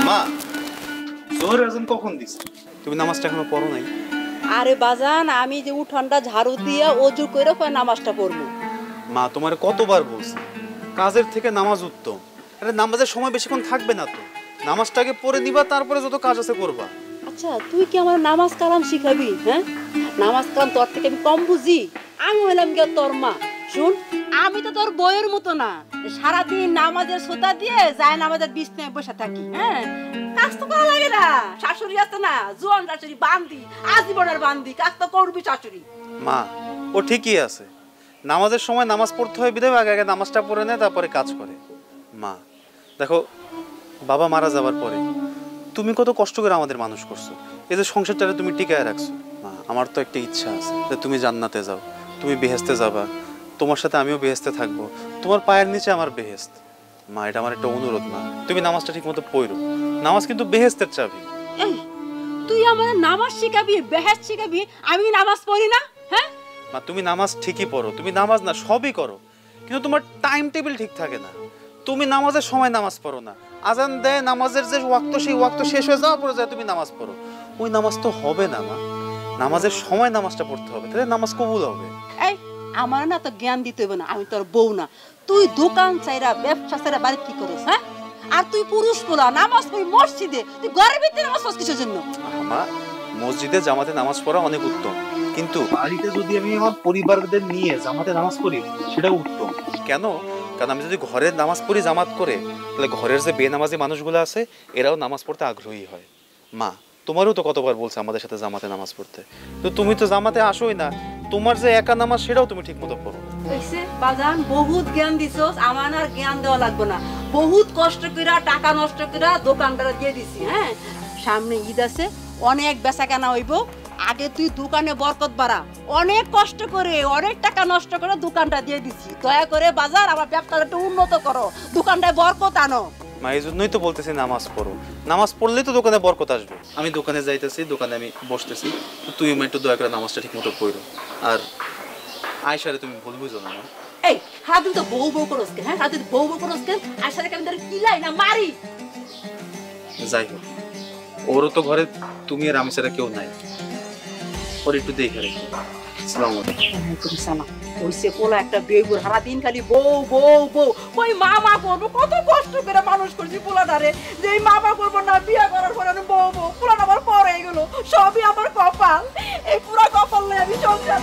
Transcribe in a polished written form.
মা জোহর আজান কখন দিছে? তুমি নামাজটা এখনো পড়ো নাই? আরে বাজান, আমি যে উঠোনটা ঝাড়ু দিয়ে অজু করে পরে নামাজটা পড়বো। মা তোমার কতবার বলছি কাজের থেকে নামাজ উত্তম। আরে নামাজের সময় বেশিক্ষণ থাকবে না তো, নামাজটাকে পড়ে নিবা, তারপরে যত কাজ আছে করবা। আচ্ছা, তুই কি আমার নামাজ কালাম শিখাবি? হ্যাঁ, নামাজ কালাম তোর থেকে আমি কম বুঝি? আমি হইলাম গিয়ে তোর মা। শুন, আমি তো তোর বইয়ের মতো না সারাদিন নামাজের সোতা দিয়ে যায় নামাজের বিছনায় বসে থাকি। হ্যাঁ, কাজ তো করা লাগে না। শাশুড়ি আছে না, জোয়ান শাশুড়ি, বান্দি, আজীবনের বান্দি, কাজ তো করবি শাশুড়ি। মা ও ঠিকই আছে, নামাজের সময় নামাজ পড়তে হয় বিধায় আগে আগে নামাজটা পড়ে নেয়, তারপরে কাজ করে। মা দেখো, বাবা মারা যাবার পরে তুমি কত কষ্ট করে আমাদের মানুষ করছো, এই যে সংসারটারে তুমি টিকায় রাখছো। মা আমার তো একটা ইচ্ছা আছে যে তুমি জান্নাতে যাও, তুমি বেহেশতে যাবা, তোমার সাথে আমিও বেহেশতে থাকবো, তোমার পায়ের নিচে আমার বেহেশত। মা এটা আমার একটা অনুরোধ, মা তুমি নামাজটা ঠিক মতো পড়ো, নামাজ কিন্তু বেহেশতের চাবি। এই, তুই আমার নামাজ শিখাবি, বেহেশত শিখাবি, আমি নামাজ পড়ি না? হ্যাঁ মা তুমি নামাজ ঠিকই পড়ো, তুমি নামাজ না সবই করো, কিন্তু তোমার টাইম টেবিল ঠিক থাকে না। তুমি নামাজের সময় নামাজ পড়ো না, আজান দেয় নামাজের যে ওয়াক্ত, সেই ওয়াক্ত শেষ হয়ে যাওয়ার পরে যায় তুমি নামাজ পড়ো, ওই নামাজ তো হবে না। মা নামাজের সময় নামাজটা পড়তে হবে, তাহলে নামাজ কবুল হবে। এই, আমার না তো জ্ঞান দিতে হবে না, আমি তোর বউ না। তুই দোকান চাইরা, ব্যবসা চাইরা বাড়ি কি করিস? হ্যাঁ, আর তুই পুরুষ পোলা নামাজ পড়ি মসজিদে, তুই ঘরের ভিতরে নামাজ পড়ছিস কিসের জন্য? মা মসজিদে জামাতে নামাজ পড়া অনেক উত্তম, কিন্তু বাড়িতে যদি আমি আমার পরিবারদের নিয়ে জামাতে নামাজ পড়ি সেটাও উত্তম। কেন? কারণ আমি যদি ঘরে নামাজ পড়ি জামাত করে, তাহলে ঘরের যে বেনামাজি মানুষগুলো আছে এরাও নামাজ পড়তে আগ্রহী হয়। মা তোমারও তো কতবার বলছে আমাদের সাথে জামাতে নামাজ পড়তে, তো তুমি তো জামাতে আসোই না, তোমার যে একা নামাজ সেটাও তুমি ঠিক মতো পড়ো। হইছে বাজান, বহুত জ্ঞান দিছস, আমার আর জ্ঞান দেওয়া লাগবে না। বহুত কষ্ট কইরা টাকা নষ্ট কইরা দোকানদার দিয়ে দিছি। হ্যাঁ, সামনে ঈদ আছে, অনেক বেচা কেনা হইব। আগে তুই দোকানে বরকত বাড়া, অনেক কষ্ট করে অনেক টাকা নষ্ট করে দোকানটা দিয়ে দিছি। দয়া করে বাজার আমার ব্যবসাটা একটু উন্নত করো, দোকানটায় বরকত আনো। মা এই জন্যই তো বলতেছি নামাজ পড়ো, নামাজ পড়লেই তো দোকানে বরকত আসবে। আমি দোকানে যাইতেছি, দোকানে আমি বসতেছি, তুই একটু দয়া করে নামাজটা ঠিক মতো পড়ো। আর আয়সারে তুমি ভুল বুঝো না। এই হাদিন তো বউ বউ করস কে? হ্যাঁ, হাদিন বউ বউ করস কে? আয়সারে কেন ধরে কিলাই না মারি? যাই হোক, ওরও তো ঘরে তুমি আর আমি ছাড়া কেউ নাই, ওর একটু দেখে রেখো। আসসালামু আলাইকুম। ওইসে পোলা একটা বেগুর সারা দিন খালি বউ বউ বউ, ওই মা করবো, কত কষ্ট করে মানুষ করছি পোলাটারে, যে এই মা করবো না, বিয়ে করার পরে বউ বউ, পোলাটা আমার পরে এগুলো সবই আমার কপাল। এই পুরা কপাল নিয়ে আমি সংসার